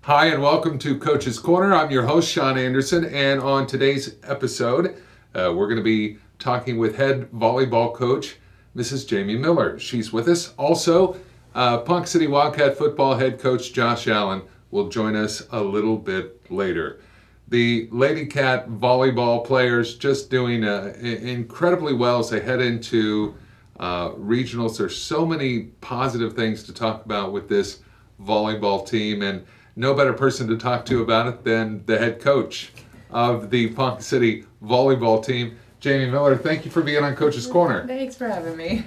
Hi, and welcome to Coach's Corner. I'm your host, Sean Anderson, and on today's episode, we're going to be talking with head volleyball coach, Mrs. Jamie Miller. She's with us. Also, Ponca City Wildcat football head coach Josh Allen will join us a little bit later. The Lady Cat volleyball players just doing incredibly well as they head into regionals. There's so many positive things to talk about with this volleyball team, and no better person to talk to about it than the head coach of the Ponca City volleyball team, Jamie Miller. Thank you for being on Coach's Corner. Thanks for having me.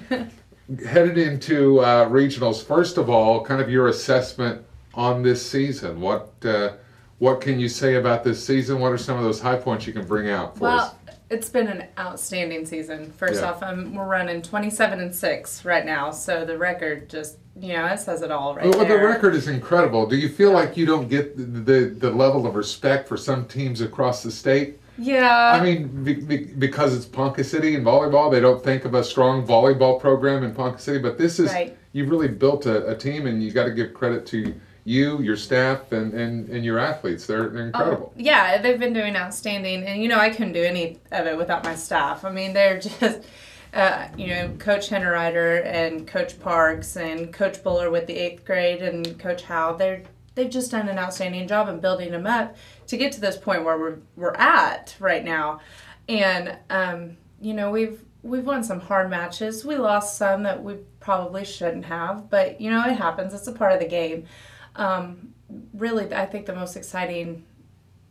Headed into regionals, first of all, kind of your assessment on this season. What can you say about this season? What are some of those high points you can bring out for us? It's been an outstanding season. First off, we're running 27-6 right now, so the record just, it says it all right there. The record is incredible. Do you feel like you don't get the level of respect for some teams across the state? Yeah. I mean, because it's Ponca City and volleyball, they don't think of a strong volleyball program in Ponca City, but this is, you've really built a team, and you got to give credit to you, your staff, and your athletes. They're incredible. Yeah, they've been doing outstanding. And, I couldn't do any of it without my staff. I mean, they're just, Coach Hennereiter and Coach Parks and Coach Buller with the 8th grade and Coach Howe. They've just done an outstanding job in building them up to get to this point where we're at right now. And, we've won some hard matches. We lost some that we probably shouldn't have. But, it happens. It's a part of the game. Really, I think the most exciting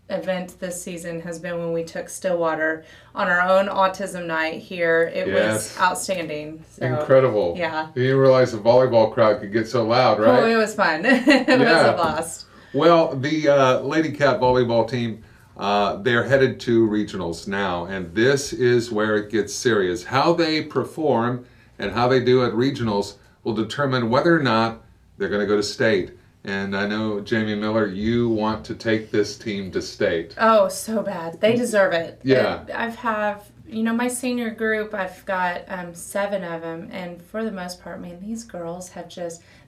event this season has been when we took Stillwater on our own autism night here. It was outstanding. So, incredible. Yeah. You didn't realize the volleyball crowd could get so loud, right? Oh, it was fun. It was a blast. Well, the Lady Cat volleyball team, they're headed to regionals now, and this is where it gets serious. How they perform and how they do at regionals will determine whether or not they're going to go to state. And I know, Jamie Miller, you want to take this team to state. Oh, so bad. They deserve it. Yeah. My senior group, I've got 7 of them. And for the most part, these girls have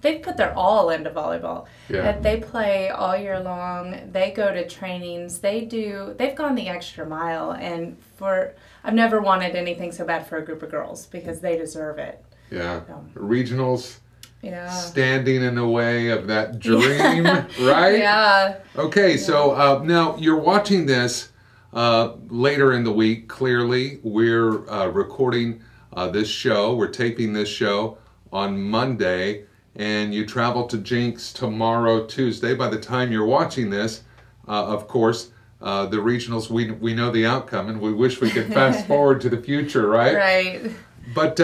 they've put their all into volleyball. Yeah. They play all year long. They go to trainings. They've gone the extra mile. And I've never wanted anything so bad for a group of girls because they deserve it. Yeah. Regionals. Yeah. Standing in the way of that dream, right? Yeah. Okay, so now you're watching this later in the week, clearly. We're recording this show. We're taping this show on Monday, and you travel to Jinx tomorrow, Tuesday. By the time you're watching this, of course, the regionals, we know the outcome, and we wish we could fast forward to the future, right? Right. But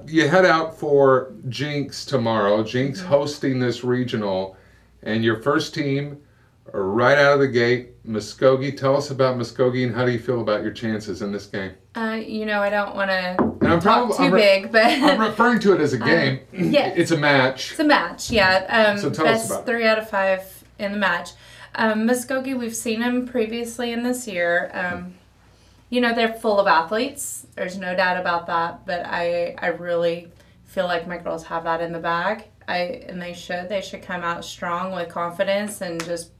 you head out for Jinx tomorrow. Jinx hosting this regional, and your first team right out of the gate, Muskogee. Tell us about Muskogee, and how do you feel about your chances in this game? I don't want to talk too big, but I'm referring to it as a game. Yeah, it's a match. It's a match, yeah. So tell us about it. 3 out of 5 in the match. Muskogee, we've seen them previously in this year. They're full of athletes. There's no doubt about that. But I really feel like my girls have that in the bag. And they should. They should come out strong with confidence and just,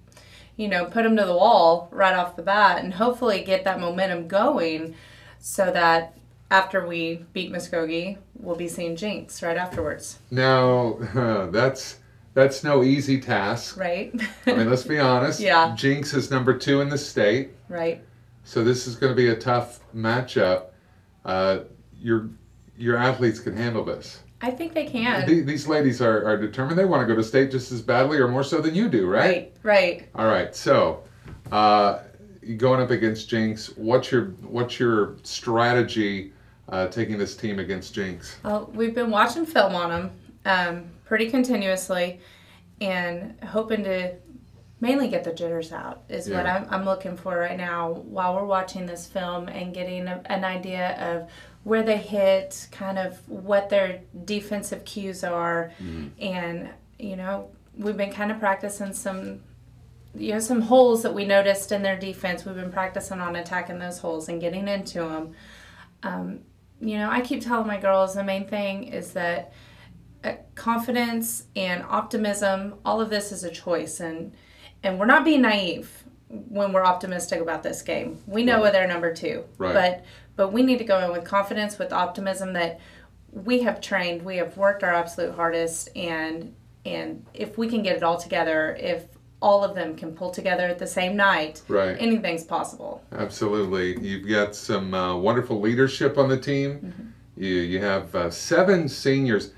put them to the wall right off the bat and hopefully get that momentum going so that after we beat Muskogee, we'll be seeing Jinx right afterwards. Now, that's no easy task. Right. Let's be honest. Yeah. Jinx is number 2 in the state. Right. So this is going to be a tough matchup. Your athletes can handle this. I think they can. These ladies are determined. They want to go to state just as badly or more so than you do, right? Right. All right. So, going up against Jinx, what's your strategy taking this team against Jinx? Well, we've been watching film on them pretty continuously and hoping to mainly get the jitters out is what I'm looking for right now while we're watching this film and getting an idea of where they hit, kind of what their defensive cues are. And, we've been kind of practicing some holes that we noticed in their defense. We've been practicing on attacking those holes and getting into them. I keep telling my girls the main thing is that confidence and optimism, all of this is a choice. And And we're not being naive when we're optimistic about this game. We know they're number 2. Right. But we need to go in with confidence, with optimism that we have trained, we have worked our absolute hardest, and if we can get it all together, if all of them can pull together at the same night, anything's possible. Absolutely. You've got some wonderful leadership on the team. You have 7 seniors.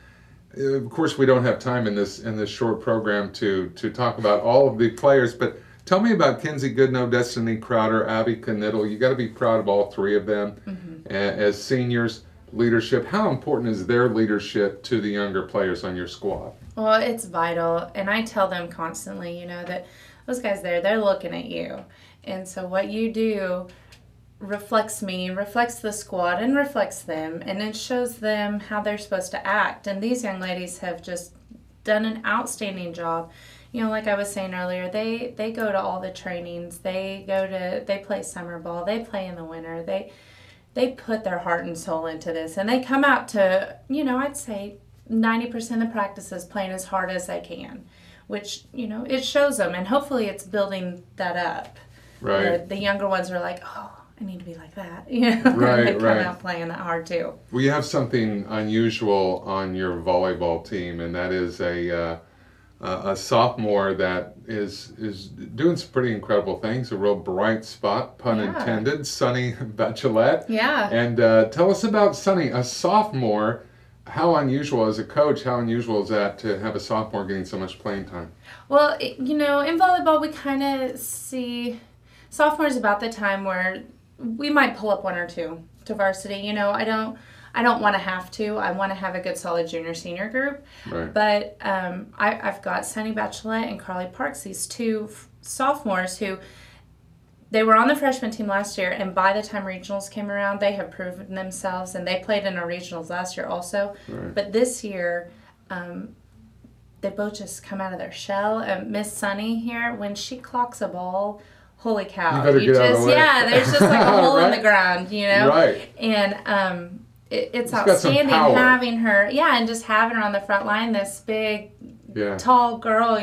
Of course, we don't have time in this short program to talk about all of the players, but tell me about Kinsey Goodnow, Destiny Crowder, Abby Knittel. You got to be proud of all 3 of them as seniors. Leadership. How important is their leadership to the younger players on your squad? Well, it's vital, and I tell them constantly, that those guys there, they're looking at you, and so what you do reflects me, reflects the squad, and reflects them, and it shows them how they're supposed to act. And these young ladies have just done an outstanding job. Like I was saying earlier, they go to all the trainings, they play summer ball, they play in the winter, they put their heart and soul into this, and they come out to, I'd say 90% of the practices playing as hard as they can, which, it shows them, and hopefully it's building that up. Right. The younger ones are like, oh, I need to be like that. They come out playing that hard too. We have something unusual on your volleyball team, and that is a sophomore that is doing some pretty incredible things. A real bright spot, pun intended, Sunny Bachelet. Yeah. And tell us about Sunny, a sophomore. How unusual as a coach, how unusual is that to have a sophomore getting so much playing time? Well, in volleyball we kind of see sophomores about the time where we might pull up 1 or 2 to varsity. I don't want to have to. I want to have a good, solid junior-senior group. Right. But I've got Sunny Bachelet and Carly Parks, these 2 sophomores who, they were on the freshman team last year, and by the time regionals came around, they have proven themselves, and they played in our regionals last year also. Right. But this year, they both just come out of their shell. Miss Sunny here, when she clocks a ball, holy cow. You better get out of the way. There's just like a hole in the ground, Right. And it's outstanding having her, and just having her on the front line, this big, tall girl,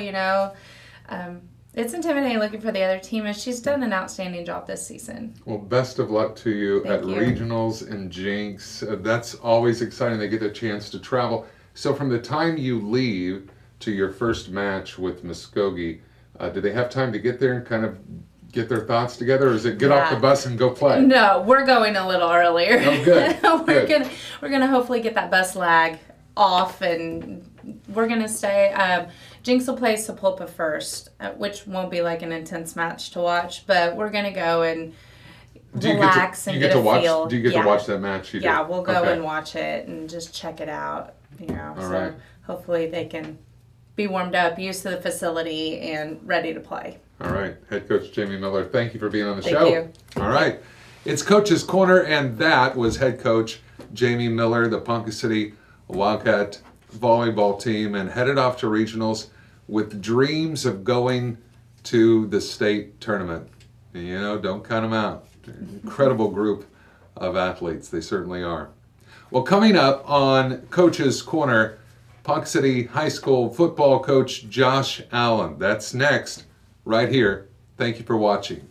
it's intimidating looking for the other team, and she's done an outstanding job this season. Well, best of luck to you at regionals and Jinx. That's always exciting. They get a chance to travel. So from the time you leave to your first match with Muskogee, do they have time to get there and kind of get their thoughts together, or is it get off the bus and go play? No, we're going a little earlier. Oh, good. We're gonna hopefully get that bus lag off, and we're gonna stay. Jinx will play Sapulpa first, which won't be like an intense match to watch, but we're gonna go and relax and get a feel. Do you get to watch that match? We'll go and watch it and just check it out. Right. Hopefully they can be warmed up, used to the facility, and ready to play. All right. Head coach Jamie Miller, thank you for being on the show. Thank you. All right. It's Coach's Corner, and that was head coach Jamie Miller, the Ponca City Wildcat volleyball team, and headed off to regionals with dreams of going to the state tournament. Don't count them out. Incredible group of athletes. They certainly are. Well, coming up on Coach's Corner, Ponca City High School football coach Josh Allen. That's next, right here. Thank you for watching.